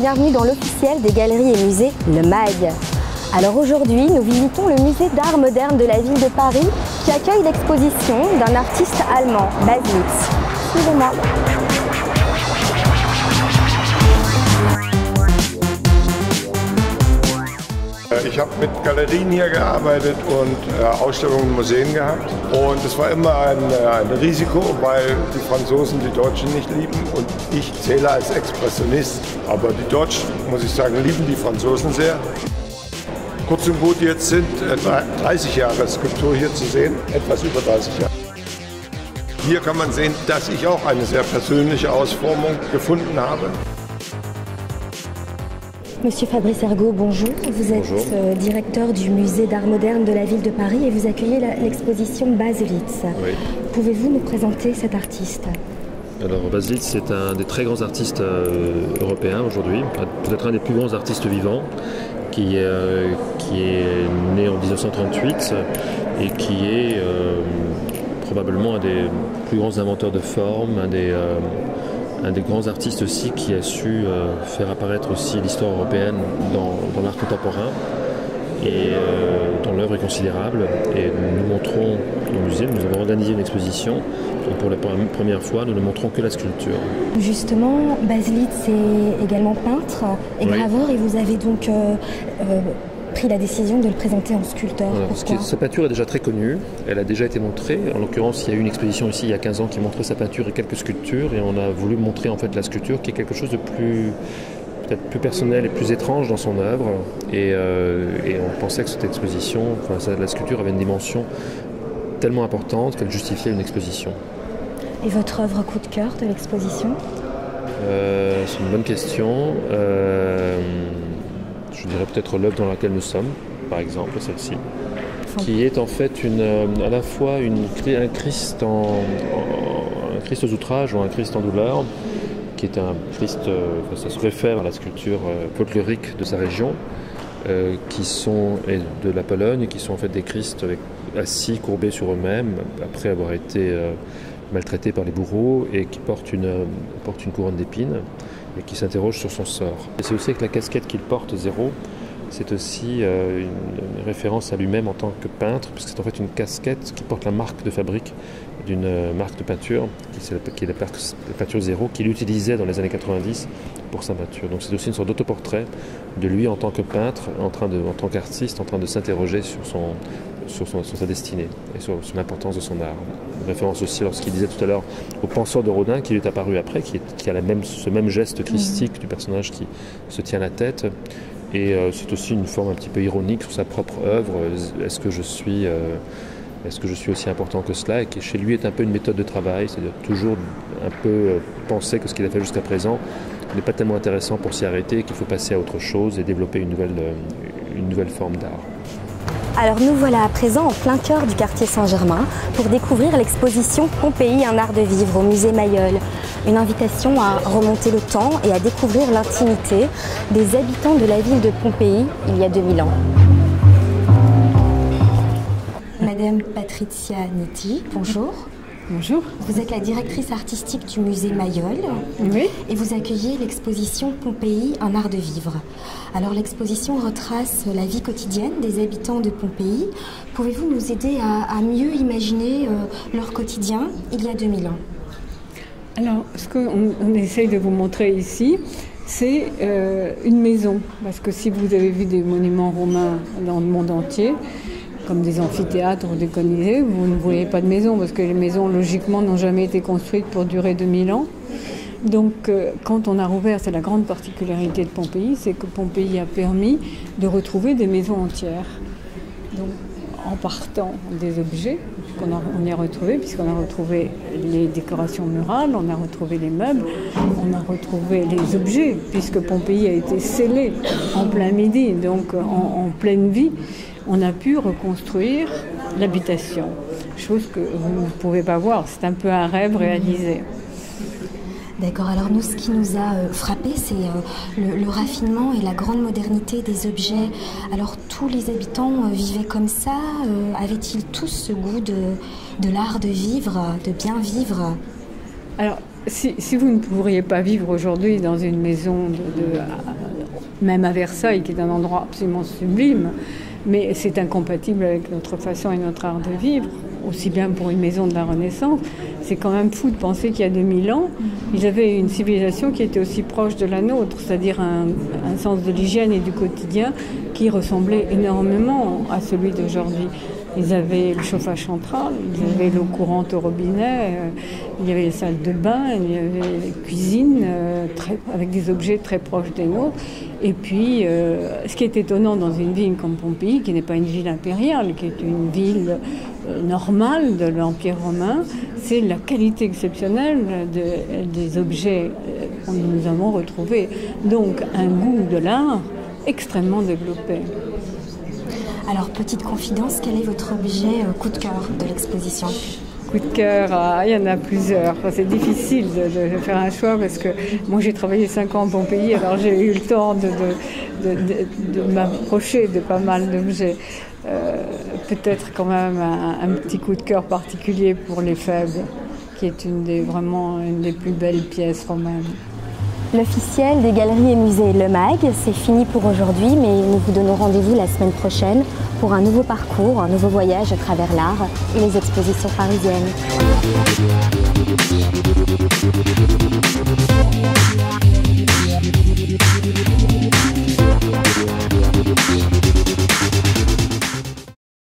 bienvenue dans l'officiel des galeries et musées, le MAG. Alors aujourd'hui, nous visitons le musée d'art moderne de la ville de Paris qui accueille l'exposition d'un artiste allemand, Baselitz. Suivez-moi. Ich habe mit Galerien hier gearbeitet und Ausstellungen in Museen gehabt. Und es war immer ein Risiko, weil die Franzosen die Deutschen nicht lieben. Und ich zähle als Expressionist. Aber die Deutschen, muss ich sagen, lieben die Franzosen sehr. Kurz und gut, jetzt sind 30 Jahre Skulptur hier zu sehen, etwas über 30 Jahre. Hier kann man sehen, dass ich auch eine sehr persönliche Ausformung gefunden habe. Monsieur Fabrice Ergaud, bonjour. Vous êtes directeur du musée d'art moderne de la ville de Paris et vous accueillez l'exposition Baselitz. Oui. Pouvez-vous nous présenter cet artiste? Alors Baselitz, c'est un des très grands artistes européens aujourd'hui, peut-être un des plus grands artistes vivants, qui est né en 1938 et qui est probablement un des plus grands inventeurs de formes, un des grands artistes aussi qui a su faire apparaître aussi l'histoire européenne dans l'art contemporain et dont l'œuvre est considérable. Et nous montrons au musée, nous avons organisé une exposition et pour la première fois nous ne montrons que la sculpture. Justement, Baselitz est également peintre et graveur et vous avez donc pris la décision de le présenter en sculpteur. Voilà, sa peinture est déjà très connue, elle a déjà été montrée. En l'occurrence, il y a eu une exposition ici il y a 15 ans qui montrait sa peinture et quelques sculptures et on a voulu montrer en fait la sculpture qui est quelque chose de peut-être plus personnel et plus étrange dans son œuvre et on pensait que cette exposition, la sculpture avait une dimension tellement importante qu'elle justifiait une exposition. Et votre œuvre coup de cœur de l'exposition? C'est une bonne question. Je dirais peut-être l'œuvre dans laquelle nous sommes, par exemple, celle-ci, qui est en fait à la fois un Christ aux outrages ou un Christ en douleur, qui est un Christ, ça se réfère à la sculpture folklorique de sa région, qui sont de la Pologne, qui sont en fait des Christs assis, courbés sur eux-mêmes, après avoir été maltraités par les bourreaux, et qui portent une couronne d'épines, et qui s'interroge sur son sort. Et c'est aussi avec la casquette qu'il porte, Zéro, c'est aussi une référence à lui-même en tant que peintre, puisque c'est en fait une casquette qui porte la marque de fabrique d'une marque de peinture, qui est la peinture Zéro, qu'il utilisait dans les années 90 pour sa peinture. Donc c'est aussi une sorte d'autoportrait de lui en tant que peintre, en tant qu'artiste, en train de s'interroger sur sa destinée et sur l'importance de son art. Une référence aussi lorsqu'il disait tout à l'heure au penseur de Rodin qui lui est apparu après, qui a ce même geste christique du personnage qui se tient la tête. Et c'est aussi une forme un petit peu ironique sur sa propre œuvre. Est-ce que je suis aussi important que cela? Et qui chez lui est un peu une méthode de travail, c'est-à-dire toujours un peu penser que ce qu'il a fait jusqu'à présent n'est pas tellement intéressant pour s'y arrêter, qu'il faut passer à autre chose et développer une nouvelle forme d'art. Alors nous voilà à présent en plein cœur du quartier Saint-Germain pour découvrir l'exposition Pompéi, un art de vivre au musée Mayol. Une invitation à remonter le temps et à découvrir l'intimité des habitants de la ville de Pompéi il y a 2000 ans. Madame Patricia Nitti, bonjour. Bonjour. Vous êtes la directrice artistique du musée Mayol. Oui. Et vous accueillez l'exposition Pompéi, un art de vivre. Alors l'exposition retrace la vie quotidienne des habitants de Pompéi. Pouvez-vous nous aider à mieux imaginer leur quotidien il y a 2000 ans? Alors, ce qu'on essaye de vous montrer ici, c'est une maison. Parce que si vous avez vu des monuments romains dans le monde entier, comme des amphithéâtres ou des colisées, vous ne voyez pas de maison, parce que les maisons, logiquement, n'ont jamais été construites pour durer 2000 ans. Donc, quand on a rouvert, c'est la grande particularité de Pompéi, c'est que Pompéi a permis de retrouver des maisons entières. Donc, en partant des objets qu'on y a retrouvés, puisqu'on a retrouvé les décorations murales, on a retrouvé les meubles, on a retrouvé les objets, puisque Pompéi a été scellé en plein midi, donc en pleine vie. On a pu reconstruire l'habitation, chose que vous ne pouvez pas voir, c'est un peu un rêve réalisé. D'accord, alors nous, ce qui nous a frappé, c'est le raffinement et la grande modernité des objets. Alors tous les habitants vivaient comme ça, avaient-ils tous ce goût de l'art de vivre, de bien vivre? Alors, si vous ne pourriez pas vivre aujourd'hui dans une maison, même à Versailles, qui est un endroit absolument sublime, mais c'est incompatible avec notre façon et notre art de vivre, aussi bien pour une maison de la Renaissance, c'est quand même fou de penser qu'il y a 2000 ans, ils avaient une civilisation qui était aussi proche de la nôtre, c'est-à-dire un sens de l'hygiène et du quotidien qui ressemblait énormément à celui d'aujourd'hui. Ils avaient le chauffage central, ils avaient l'eau courante au robinet, il y avait les salles de bain, il y avait les cuisines avec des objets très proches des nôtres. Et puis, ce qui est étonnant dans une ville comme Pompéi, qui n'est pas une ville impériale, qui est une ville normale de l'Empire romain, c'est la qualité exceptionnelle des objets que nous avons retrouvés. Donc, un goût de l'art extrêmement développé. Alors, petite confidence, quel est votre objet coup de cœur de l'exposition ? Coup de cœur, il y en a plusieurs. C'est difficile de faire un choix parce que moi j'ai travaillé 5 ans à Pompéi, alors j'ai eu le temps de m'approcher de pas mal d'objets. Peut-être quand même un petit coup de cœur particulier pour l'Éphèbe, qui est vraiment une des plus belles pièces romaines. L'officiel des galeries et musées Le Mag, c'est fini pour aujourd'hui, mais nous vous donnons rendez-vous la semaine prochaine pour un nouveau parcours, un nouveau voyage à travers l'art et les expositions parisiennes.